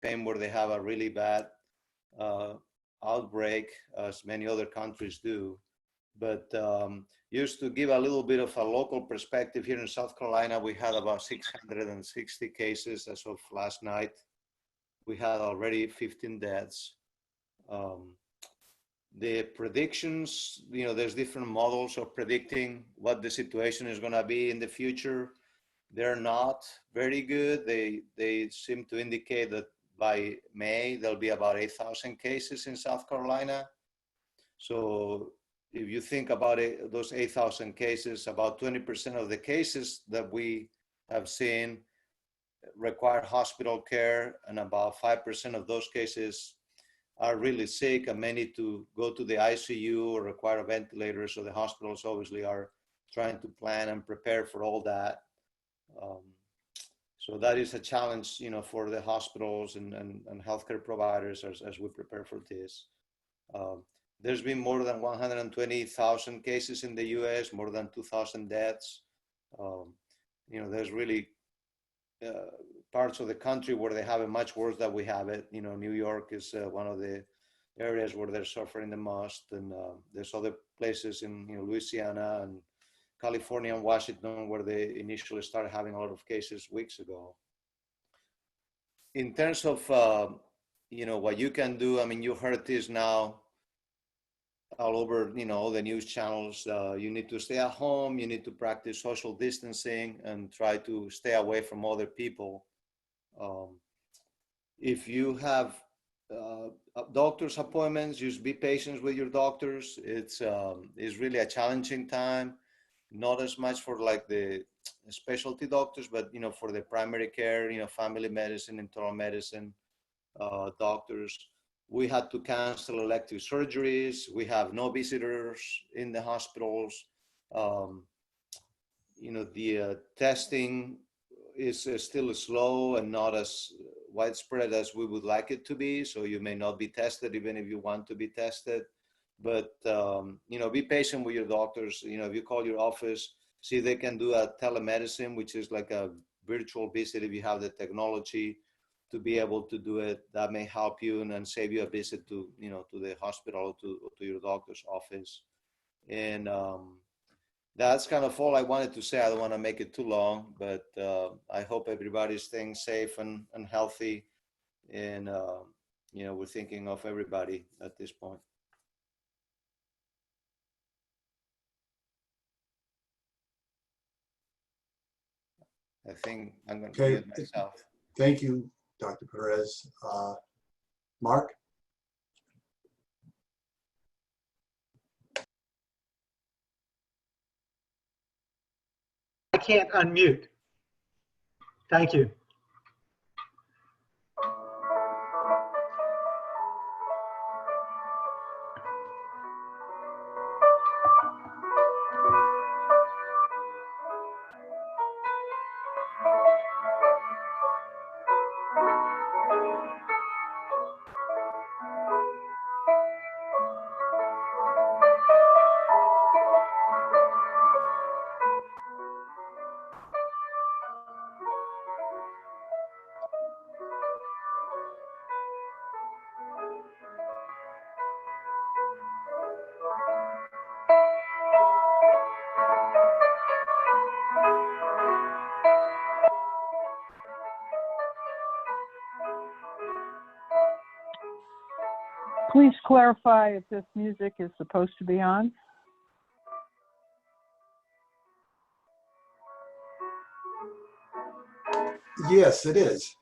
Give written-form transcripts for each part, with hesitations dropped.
Spain, where they have a really bad outbreak, as many other countries do. But just to give a little bit of a local perspective, here in South Carolina, we had about 660 cases as of last night. We had already 15 deaths. The predictions, there's different models of predicting what the situation is going to be in the future. They're not very good. They seem to indicate that by May, there'll be about 8,000 cases in South Carolina. So if you think about it, those 8,000 cases, about 20% of the cases that we have seen require hospital care, and about 5% of those cases are really sick and may need to go to the ICU or require a ventilator. So the hospitals obviously are trying to plan and prepare for all that. So that is a challenge, for the hospitals and healthcare providers as we prepare for this. There's been more than 120,000 cases in the US, more than 2,000 deaths. There's really parts of the country where they have it much worse than we have it. New York is one of the areas where they're suffering the most. And there's other places in Louisiana and California and Washington where they initially started having a lot of cases weeks ago. In terms of, what you can do, you heard this now all over, all the news channels. You need to stay at home, you need to practice social distancing and try to stay away from other people. If you have doctor's appointments, just be patient with your doctors. It's really a challenging time, not as much for like the specialty doctors, but for the primary care, family medicine, internal medicine doctors. We had to cancel elective surgeries. We have no visitors in the hospitals. The testing is still slow and not as widespread as we would like it to be. So you may not be tested even if you want to be tested. But, be patient with your doctors. If you call your office, see if they can do a telemedicine, which is like a virtual visit if you have the technology to be able to do it. That may help you and save you a visit to, to the hospital, to your doctor's office. And that's kind of all I wanted to say. I don't want to make it too long, but I hope everybody's staying safe and healthy. And, we're thinking of everybody at this point. I think I'm going to mute myself. Thank you, Dr. Perez. Mark? I can't unmute. Thank you. Please clarify if this music is supposed to be on. Yes, it is.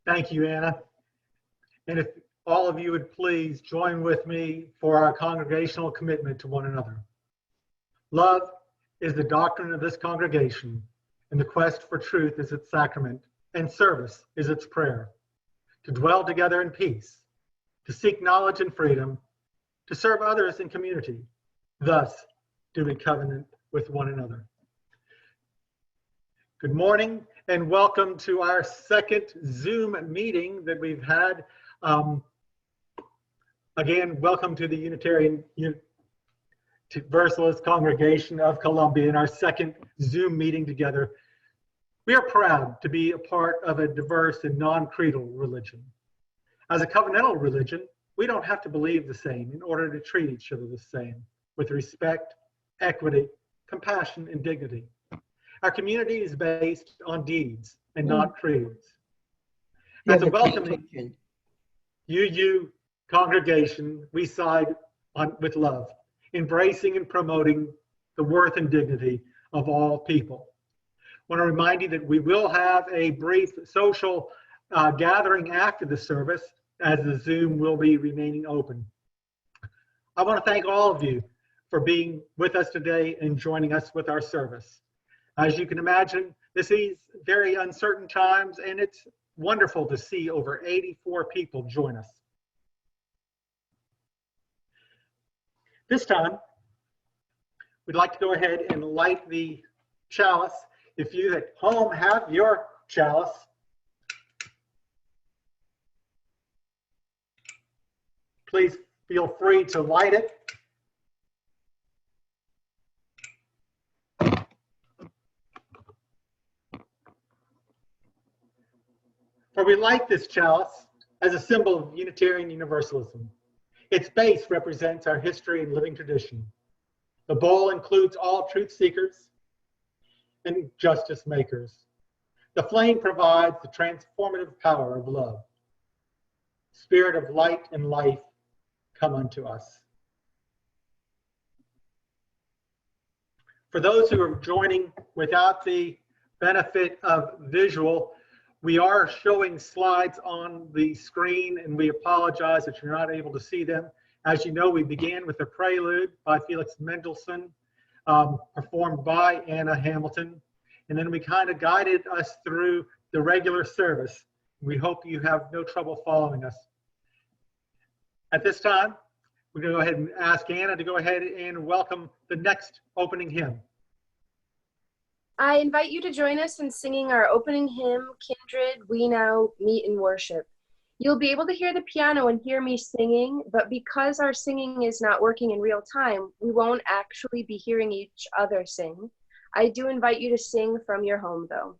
Thank you, Anna. And if all of you would please join with me for our congregational commitment to one another. Love is the doctrine of this congregation, and the quest for truth is its sacrament, and service is its prayer. To dwell together in peace, to seek knowledge and freedom, to serve others in community. Thus do we covenant with one another. Good morning and welcome to our second Zoom meeting that we've had. Again, welcome to the Unitarian Universalist Congregation of Columbia in our second Zoom meeting together. We are proud to be a part of a diverse and non-creedal religion. As a covenantal religion, we don't have to believe the same in order to treat each other the same, with respect, equity, compassion, and dignity. Our community is based on deeds and not creeds. As a welcoming UU congregation, we side with love, embracing and promoting the worth and dignity of all people. I want to remind you that we will have a brief social gathering after the service, as the Zoom will be remaining open. I want to thank all of you for being with us today and joining us with our service. As you can imagine, this is very uncertain times, and it's wonderful to see over 84 people join us. This time, we'd like to go ahead and light the chalice. If you at home have your chalice, please feel free to light it. For we light this chalice as a symbol of Unitarian Universalism. Its base represents our history and living tradition. The bowl includes all truth seekers and justice makers. The flame provides the transformative power of love. Spirit of light and life, come unto us. For those who are joining without the benefit of visual, we are showing slides on the screen, and we apologize that you're not able to see them. As you know, we began with a prelude by Felix Mendelssohn, performed by Anna Hamilton, and then we kind of guided us through the regular service. We hope you have no trouble following us. At this time, we're going to go ahead and ask Anna to go ahead and welcome the next opening hymn. I invite you to join us in singing our opening hymn, Kindred, We Now Meet in Worship. You'll be able to hear the piano and hear me singing, but because our singing is not working in real time, we won't actually be hearing each other sing. I do invite you to sing from your home, though.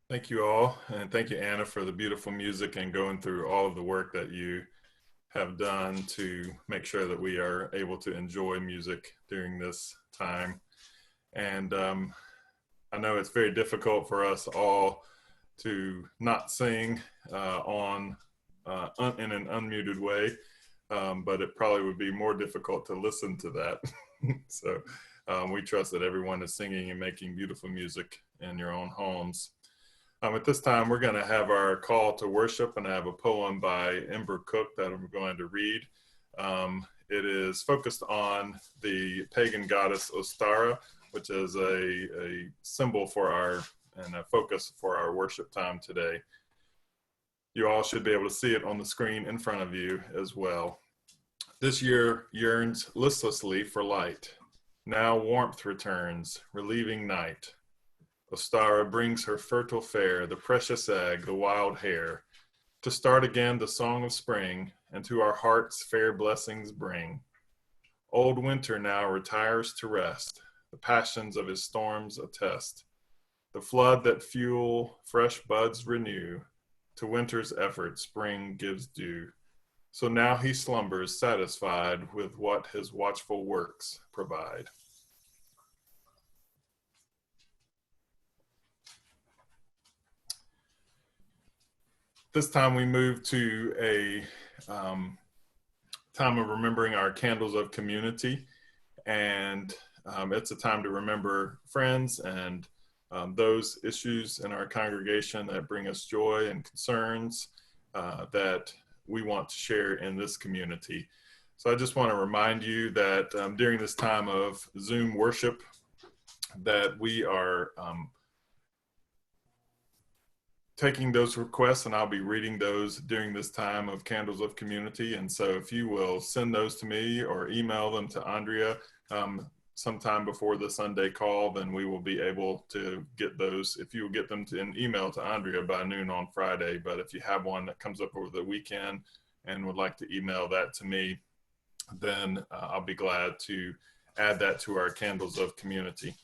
Thank you all, and thank you, Anna, for the beautiful music and going through all of the work that you have done to make sure that we are able to enjoy music during this time. And I know it's very difficult for us all to not sing in an unmuted way, but it probably would be more difficult to listen to that. So we trust that everyone is singing and making beautiful music in your own homes. At this time, we're going to have our call to worship, and I have a poem by Ember Cook that I'm going to read. It is focused on the pagan goddess Ostara, which is a symbol for and a focus for our worship time today. You all should be able to see it on the screen in front of you as well. This year yearns listlessly for light. Now warmth returns, relieving night. Ostara brings her fertile fair, the precious egg, the wild hare, to start again the song of spring, and to our hearts fair blessings bring. Old winter now retires to rest, the passions of his storms attest. The flood that fuel fresh buds renew, to winter's effort spring gives due. So now he slumbers satisfied with what his watchful works provide. This time we move to a time of remembering our candles of community, and it's a time to remember friends and those issues in our congregation that bring us joy and concerns that we want to share in this community. So I just want to remind you that during this time of Zoom worship that we are taking those requests, and I'll be reading those during this time of Candles of Community. And so if you will send those to me or email them to Andrea sometime before the Sunday call, then we will be able to get those. If you will get them to an email to Andrea by noon on Friday, but if you have one that comes up over the weekend and would like to email that to me, then I'll be glad to add that to our Candles of Community.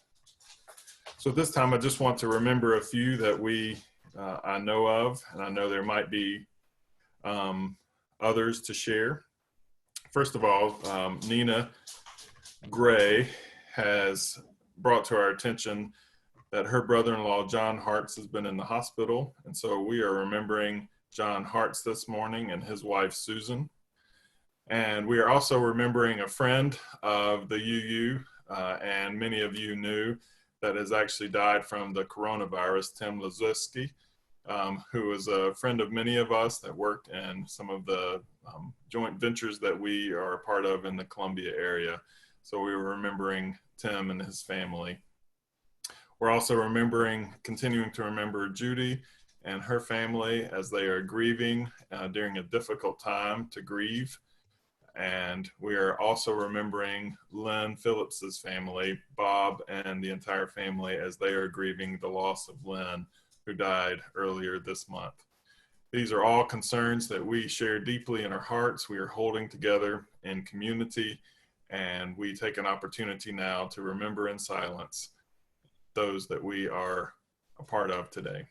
So this time I just want to remember a few that I know of, and I know there might be others to share. First of all, Nina Gray has brought to our attention that her brother-in-law, John Hartz, has been in the hospital. And so we are remembering John Hartz this morning and his wife, Susan. And we are also remembering a friend of the UU, and many of you knew, that has actually died from the coronavirus, Tim Lazuski, who was a friend of many of us that worked in some of the joint ventures that we are a part of in the Columbia area. So we were remembering Tim and his family. We're also continuing to remember Judy and her family as they are grieving during a difficult time to grieve. And we are also remembering Lynn Phillips's family, Bob and the entire family, as they are grieving the loss of Lynn, who died earlier this month. These are all concerns that we share deeply in our hearts. We are holding together in community, and we take an opportunity now to remember in silence those that we are a part of today.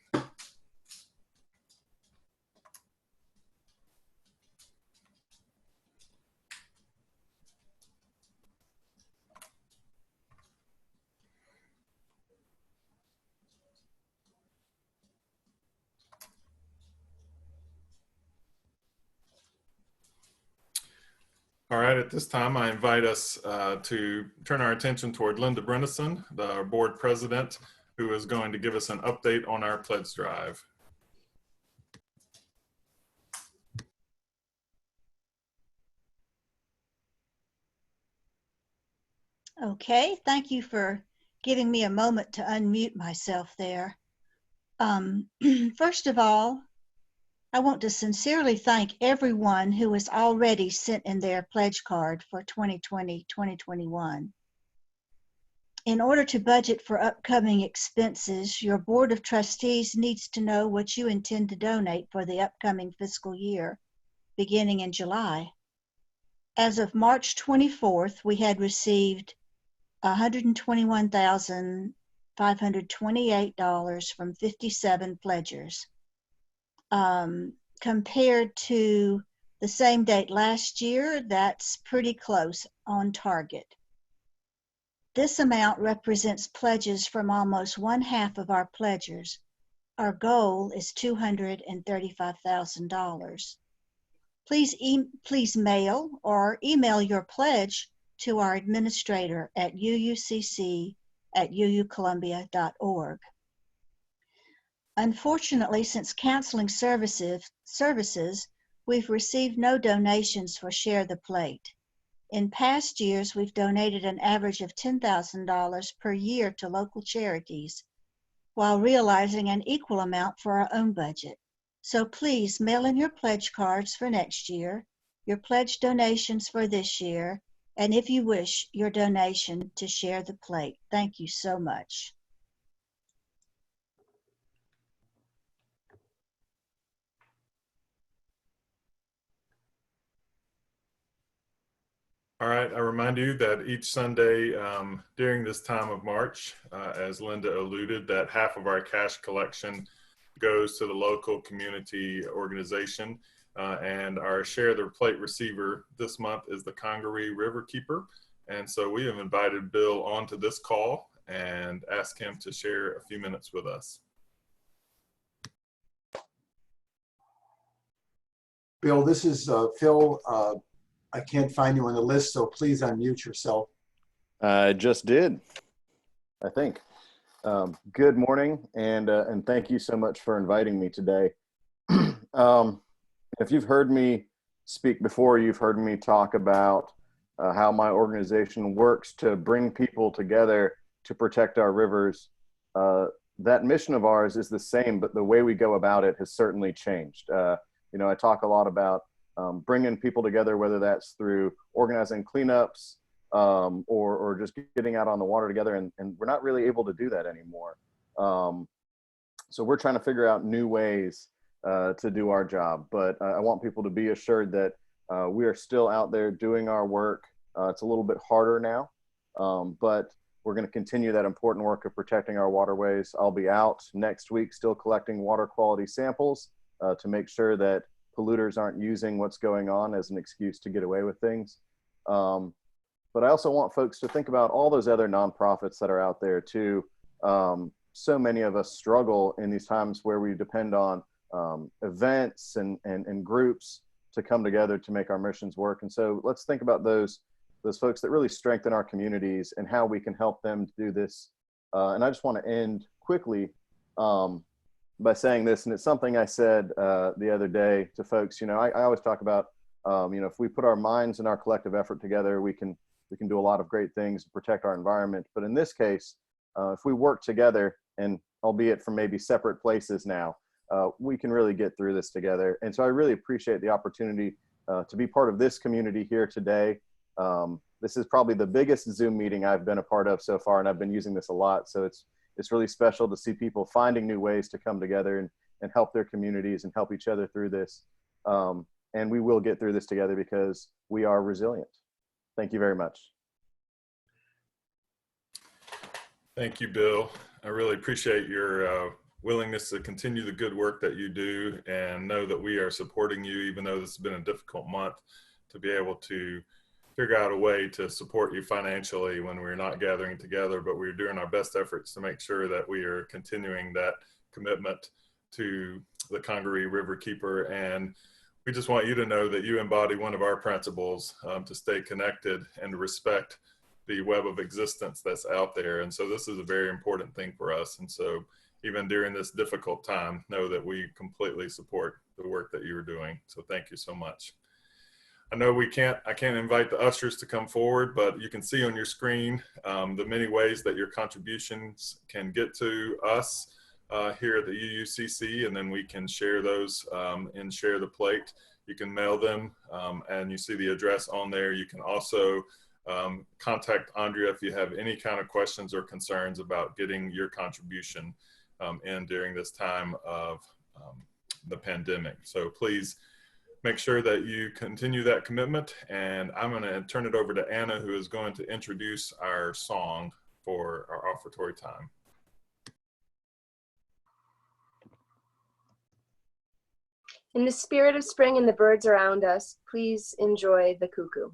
All right, at this time, I invite us to turn our attention toward Linda Brenneson, the board president, who is going to give us an update on our pledge drive. Okay, thank you for giving me a moment to unmute myself there. First of all, I want to sincerely thank everyone who has already sent in their pledge card for 2020-2021. In order to budget for upcoming expenses, your Board of Trustees needs to know what you intend to donate for the upcoming fiscal year, beginning in July. As of March 24th, we had received $121,528 from 57 pledgers. Compared to the same date last year, that's pretty close on target. This amount represents pledges from almost one-half of our pledgers. Our goal is $235,000. Please mail or email your pledge to our administrator at uucc@ucolumbia.org. Unfortunately, since canceling services, we've received no donations for Share the Plate. In past years, we've donated an average of $10,000 per year to local charities, while realizing an equal amount for our own budget. So please mail in your pledge cards for next year, your pledge donations for this year, and if you wish, your donation to Share the Plate. Thank you so much. All right, I remind you that each Sunday during this time of March, as Linda alluded, that half of our cash collection goes to the local community organization, and our Share the Plate receiver this month is the Congaree Riverkeeper. And so we have invited Bill onto this call and asked him to share a few minutes with us. Bill, this is Phil. I can't find you on the list, so please unmute yourself. I just did, I think. Good morning, and thank you so much for inviting me today. If you've heard me speak before, you've heard me talk about how my organization works to bring people together to protect our rivers. That mission of ours is the same, but the way we go about it has certainly changed. You know, I talk a lot about bringing people together, whether that's through organizing cleanups or just getting out on the water together, and we're not really able to do that anymore. So we're trying to figure out new ways to do our job, but I want people to be assured that we are still out there doing our work. It's a little bit harder now, but we're going to continue that important work of protecting our waterways. I'll be out next week still collecting water quality samples to make sure that polluters aren't using what's going on as an excuse to get away with things. But I also want folks to think about all those other nonprofits that are out there too. So many of us struggle in these times where we depend on events and groups to come together to make our missions work. And so let's think about those folks that really strengthen our communities and how we can help them do this. And I just want to end quickly by saying this, and it's something I said the other day to folks. You know, I always talk about, you know, if we put our minds and our collective effort together, we can do a lot of great things to protect our environment. But in this case, if we work together, and albeit from maybe separate places now, we can really get through this together. And so I really appreciate the opportunity to be part of this community here today. This is probably the biggest Zoom meeting I've been a part of so far, and I've been using this a lot. So it's really special to see people finding new ways to come together and help their communities and help each other through this. And we will get through this together because we are resilient. Thank you very much. Thank you, Bill. I really appreciate your willingness to continue the good work that you do, and know that we are supporting you, even though this has been a difficult month, to be able to figure out a way to support you financially when we're not gathering together, but we're doing our best efforts to make sure that we are continuing that commitment to the Congaree River Keeper. And we just want you to know that you embody one of our principles, to stay connected and to respect the web of existence that's out there. And so this is a very important thing for us. And so even during this difficult time, know that we completely support the work that you're doing. So thank you so much. I know I can't invite the ushers to come forward, but you can see on your screen the many ways that your contributions can get to us here at the UUCC, and then we can share those and share the plate. You can mail them, and you see the address on there. You can also contact Andrea if you have any kind of questions or concerns about getting your contribution in during this time of the pandemic. So please make sure that you continue that commitment. And I'm going to turn it over to Anna, who is going to introduce our song for our offertory time. In the spirit of spring and the birds around us, please enjoy the cuckoo.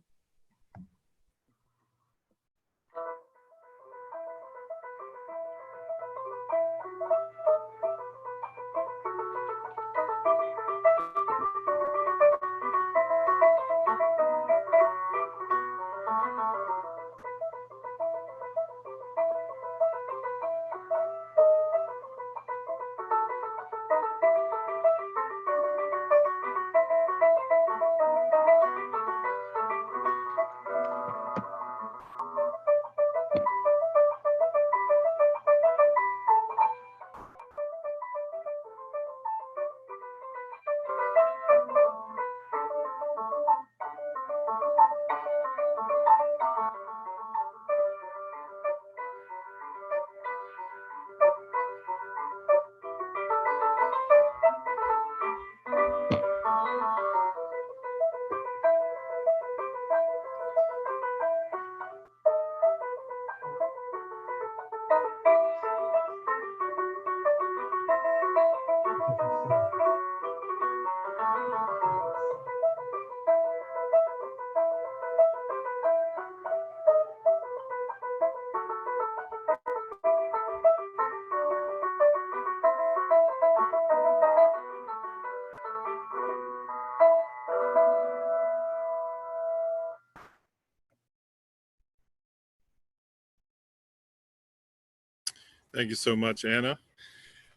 Thank you so much, Anna.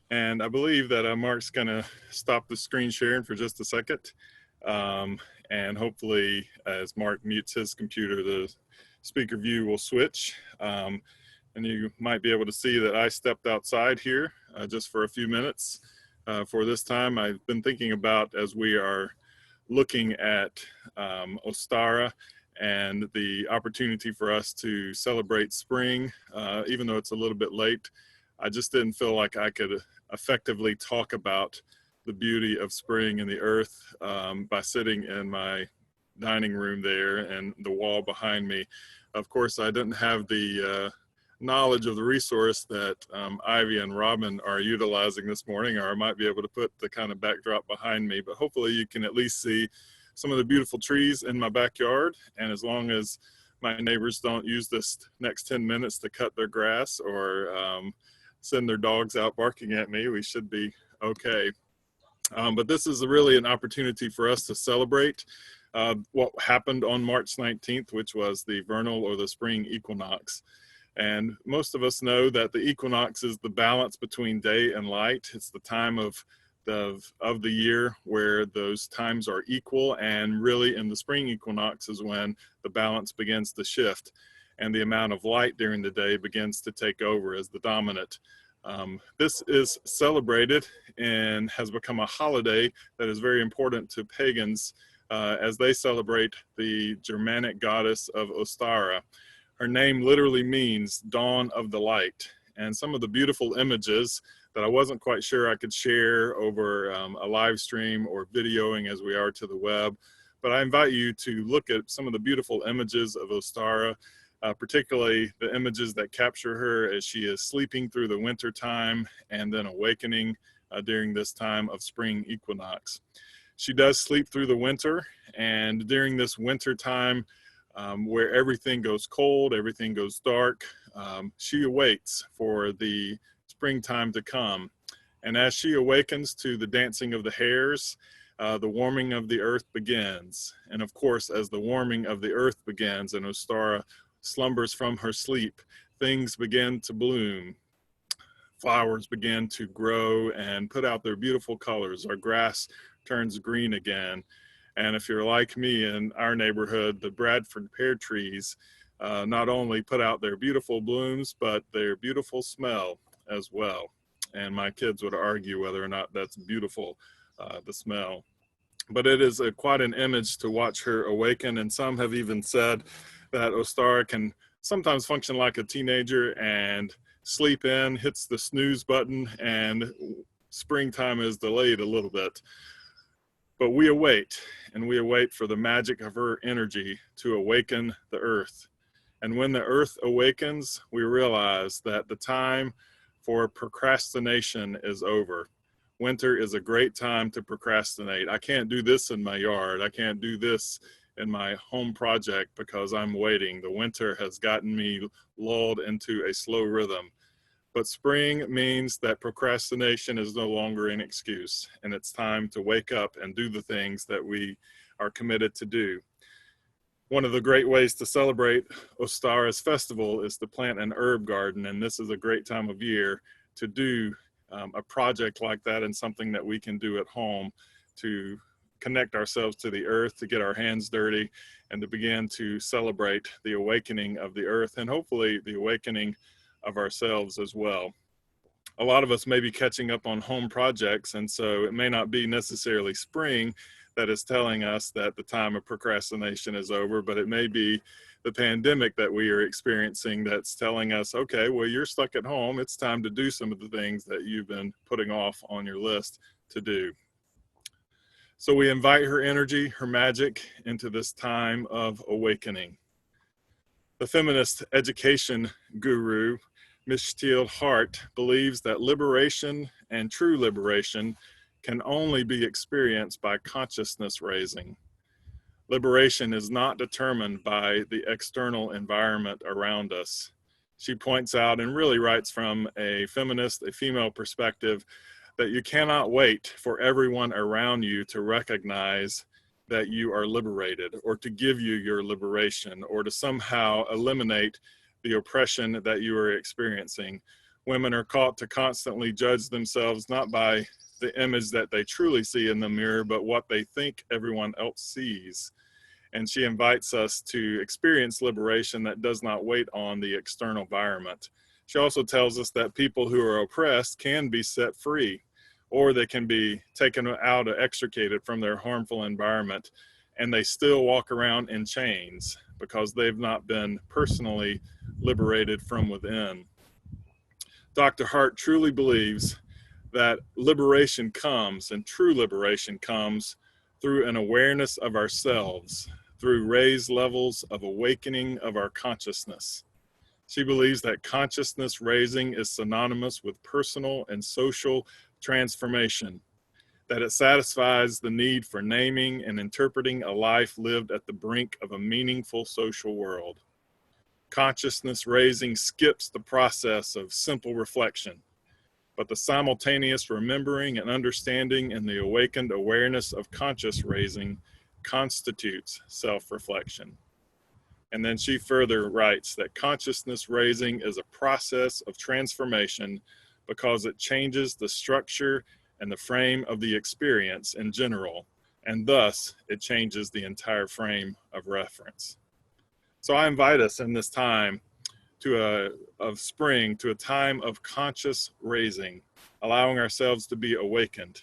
And I believe that Mark's going to stop the screen sharing for just a second. And hopefully, as Mark mutes his computer, the speaker view will switch. And you might be able to see that I stepped outside here just for a few minutes. For this time, I've been thinking about, as we are looking at Ostara and the opportunity for us to celebrate spring, even though it's a little bit late, I just didn't feel like I could effectively talk about the beauty of spring and the earth by sitting in my dining room there and the wall behind me. Of course, I didn't have the knowledge of the resource that Ivy and Robin are utilizing this morning, or I might be able to put the kind of backdrop behind me, but hopefully you can at least see some of the beautiful trees in my backyard. And as long as my neighbors don't use this next 10 minutes to cut their grass or send their dogs out barking at me, we should be okay. But this is really an opportunity for us to celebrate what happened on March 19th, which was the vernal or the spring equinox. And most of us know that the equinox is the balance between day and light. It's the time of the year where those times are equal, and really in the spring equinox is when the balance begins to shift and the amount of light during the day begins to take over as the dominant. This is celebrated and has become a holiday that is very important to pagans as they celebrate the Germanic goddess of Ostara. Her name literally means dawn of the light. And some of the beautiful images that I wasn't quite sure I could share over a live stream or videoing as we are to the web, but I invite you to look at some of the beautiful images of Ostara, particularly the images that capture her as she is sleeping through the winter time and then awakening during this time of spring equinox. She does sleep through the winter, and during this winter time where everything goes cold, everything goes dark, she awaits for the springtime to come. And as she awakens to the dancing of the hares, the warming of the earth begins. And of course, as the warming of the earth begins and Ostara slumbers from her sleep, things begin to bloom. Flowers begin to grow and put out their beautiful colors. Our grass turns green again. And if you're like me in our neighborhood, the Bradford pear trees not only put out their beautiful blooms, but their beautiful smell as well. And my kids would argue whether or not that's beautiful, the smell. But it is quite an image to watch her awaken. And some have even said that Ostara can sometimes function like a teenager and sleep in, hits the snooze button, and springtime is delayed a little bit. But we await, and we await for the magic of her energy to awaken the earth. And when the earth awakens, we realize that the time for procrastination is over. Winter is a great time to procrastinate. I can't do this in my yard. I can't do this in my home project because I'm waiting. The winter has gotten me lulled into a slow rhythm. But spring means that procrastination is no longer an excuse, and it's time to wake up and do the things that we are committed to do. One of the great ways to celebrate Ostara's festival is to plant an herb garden, and this is a great time of year to do a project like that, and something that we can do at home to connect ourselves to the earth, to get our hands dirty, and to begin to celebrate the awakening of the earth, and hopefully the awakening of ourselves as well. A lot of us may be catching up on home projects, and so it may not be necessarily spring that is telling us that the time of procrastination is over, but it may be the pandemic that we are experiencing that's telling us, okay, well, you're stuck at home. It's time to do some of the things that you've been putting off on your list to do. So we invite her energy, her magic, into this time of awakening. The feminist education guru, Miss Steele Hart, believes that liberation and true liberation can only be experienced by consciousness raising. Liberation is not determined by the external environment around us. She points out and really writes from a feminist, a female perspective, that you cannot wait for everyone around you to recognize that you are liberated, or to give you your liberation, or to somehow eliminate the oppression that you are experiencing. Women are caught to constantly judge themselves not by the image that they truly see in the mirror, but what they think everyone else sees. And she invites us to experience liberation that does not wait on the external environment. She also tells us that people who are oppressed can be set free, or they can be taken out or extricated from their harmful environment, and they still walk around in chains because they've not been personally liberated from within. Dr. Hart truly believes that liberation comes, and true liberation comes, through an awareness of ourselves, through raised levels of awakening of our consciousness. She believes that consciousness raising is synonymous with personal and social transformation, that it satisfies the need for naming and interpreting a life lived at the brink of a meaningful social world. Consciousness raising skips the process of simple reflection, but the simultaneous remembering and understanding and the awakened awareness of conscious raising constitutes self-reflection. And then she further writes that consciousness raising is a process of transformation because it changes the structure and the frame of the experience in general, and thus it changes the entire frame of reference. So I invite us in this time of spring to a time of conscious raising, allowing ourselves to be awakened,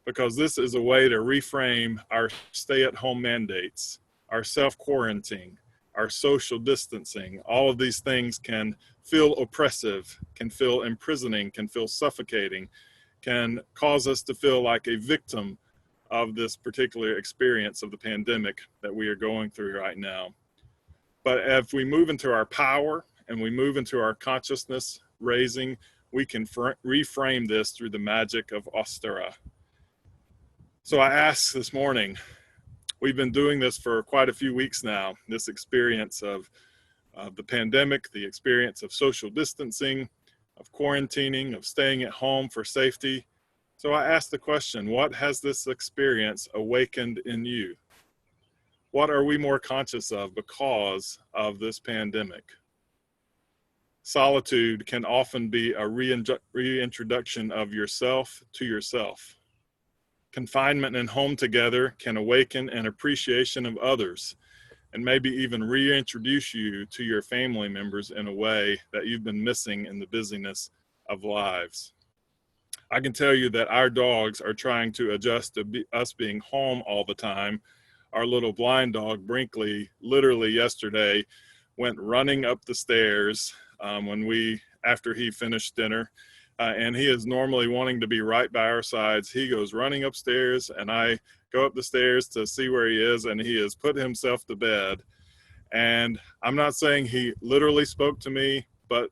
because this is a way to reframe our stay-at-home mandates, our self-quarantine, our social distancing. All of these things can feel oppressive, can feel imprisoning, can feel suffocating, can cause us to feel like a victim of this particular experience of the pandemic that we are going through right now. But if we move into our power and we move into our consciousness raising, we can reframe this through the magic of Ostara. So I asked this morning, we've been doing this for quite a few weeks now, this experience of the pandemic, the experience of social distancing, of quarantining, of staying at home for safety. So I asked the question, what has this experience awakened in you? What are we more conscious of because of this pandemic? Solitude can often be a reintroduction of yourself to yourself. Confinement and home together can awaken an appreciation of others and maybe even reintroduce you to your family members in a way that you've been missing in the busyness of lives. I can tell you that our dogs are trying to adjust to us being home all the time. Our little blind dog, Brinkley, literally yesterday went running up the stairs after he finished dinner. And he is normally wanting to be right by our sides. He goes running upstairs, and I go up the stairs to see where he is, and he has put himself to bed. And I'm not saying he literally spoke to me, but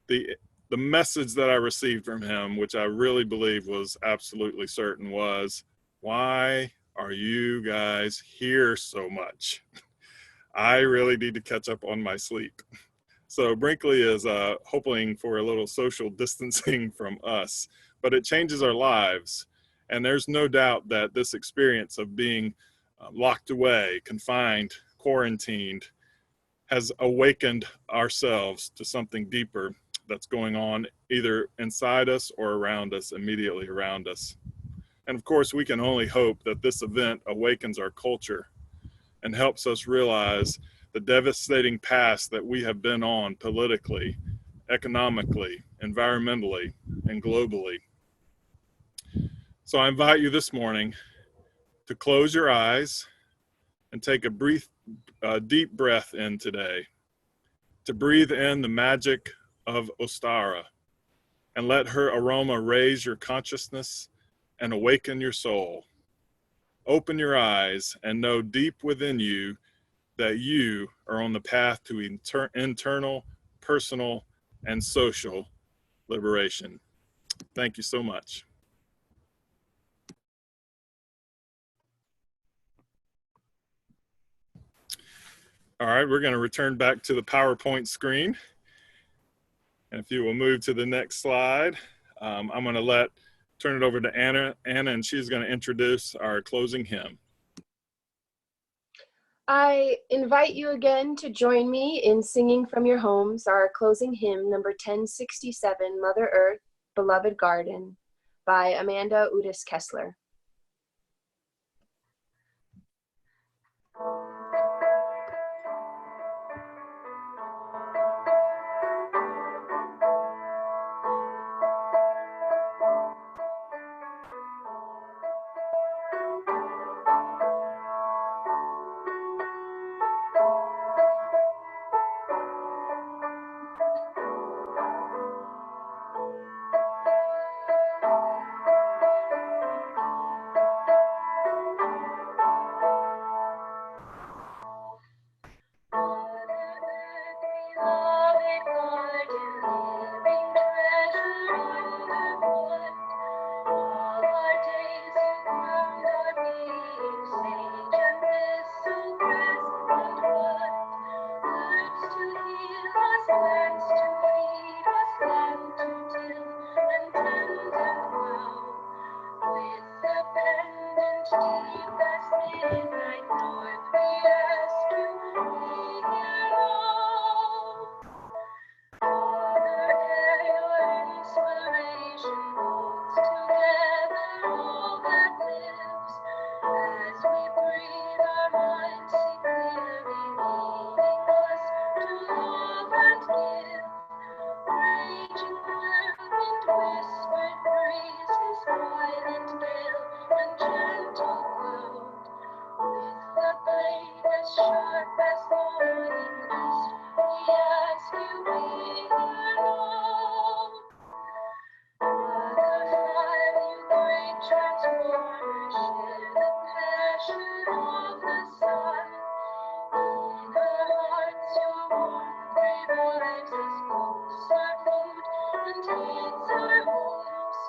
the message that I received from him, which I really believe was absolutely certain, was, why are you guys here so much? I really need to catch up on my sleep. So Brinkley is hoping for a little social distancing from us, but it changes our lives. And there's no doubt that this experience of being locked away, confined, quarantined, has awakened ourselves to something deeper that's going on either inside us or around us, immediately around us. And of course, we can only hope that this event awakens our culture and helps us realize the devastating past that we have been on politically, economically, environmentally, and globally. So I invite you this morning to close your eyes and take a deep breath in today, to breathe in the magic of Ostara and let her aroma raise your consciousness and awaken your soul. Open your eyes and know deep within you that you are on the path to internal, personal, and social liberation. Thank you so much. All right, we're going to return back to the PowerPoint screen. And if you will move to the next slide, I'm going to turn it over to Anna, and she's going to introduce our closing hymn. I invite you again to join me in singing from your homes our closing hymn, number 1067, Mother Earth, Beloved Garden, by Amanda Udis Kessler. midnight north, we ask you, be here now. Father, air your inspiration holds together all that lives. As we breathe, our minds see clearly, leading us to love and give. Raging whirlwind, whispered breezes, violent gale, and gentle cloud. With the blade as sharp as morning east, we ask you, be here now. Brother, fire, you great transformer, share the passion of the sun. In our hearts, your warmth revives us, cooks our food and heats our homes.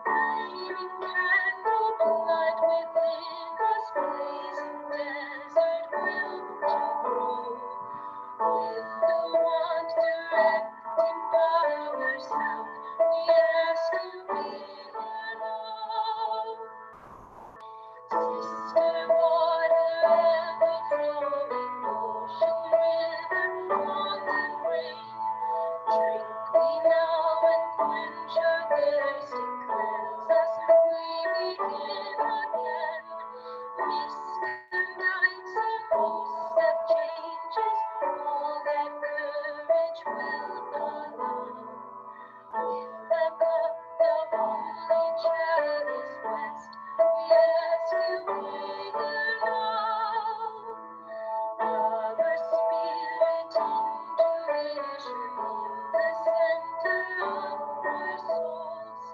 Flaming candle, blood within us, blazing desert will to grow. With the wand directing power south, we ask you, be here now. Sister water, ever flowing, ocean, river, pond and rain. Drink we now and quench our thirsting cleanse as we begin again. Mist and ice, a host that changes, all that courage will allow. With the cup, the holy chalice blessed, we ask you, be here now. Our spirit into vision, in the center of our souls.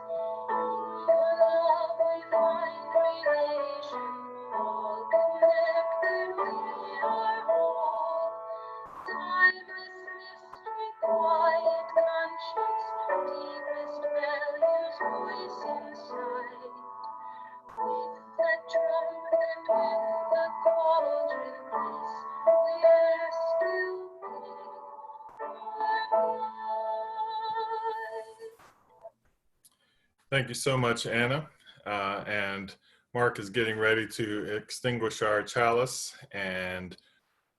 In your love we find relation, all connected we are whole. Timeless mystery, quiet conscience, deepest values voice inside. With the trumpet and with the cauldron bliss, we ask you, be our guide. Thank you so much, Anna. And Mark is getting ready to extinguish our chalice and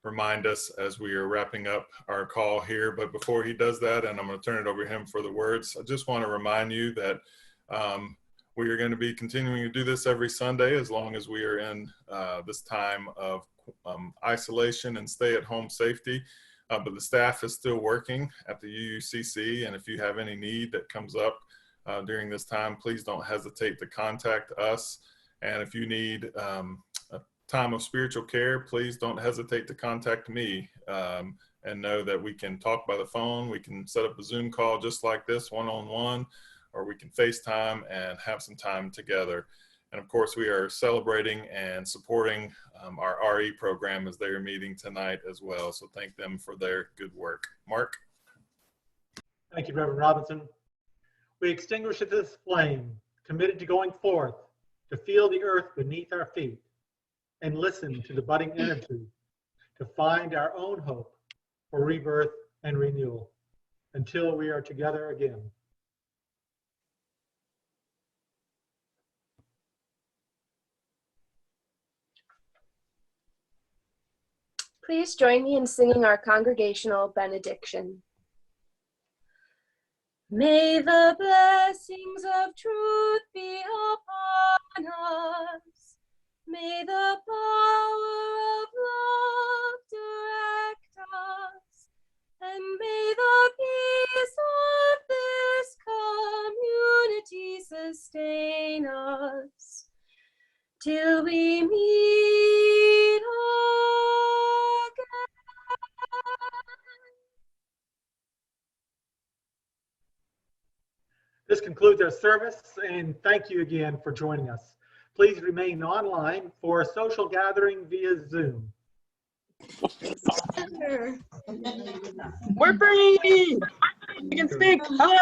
remind us as we are wrapping up our call here. But before he does that, and I'm going to turn it over to him for the words, I just want to remind you that we are going to be continuing to do this every Sunday as long as we are in this time of isolation and stay-at-home safety. But the staff is still working at the UUCC, and if you have any need that comes up during this time, please don't hesitate to contact us. And if you need a time of spiritual care, please don't hesitate to contact me, and know that we can talk by the phone. We can set up a Zoom call just like this, one-on-one, or we can FaceTime and have some time together. And of course, we are celebrating and supporting our RE program as they are meeting tonight as well. So thank them for their good work. Mark? Thank you, Reverend Robinson. We extinguish this flame, committed to going forth, to feel the earth beneath our feet, and listen to the budding energy, to find our own hope for rebirth and renewal, until we are together again. Please join me in singing our congregational benediction. May the blessings of truth be upon us. May the power of love direct us. And may the peace of this community sustain us till we meet again. This concludes our service, and thank you again for joining us. Please remain online for a social gathering via Zoom. We're free! You can speak. Hello.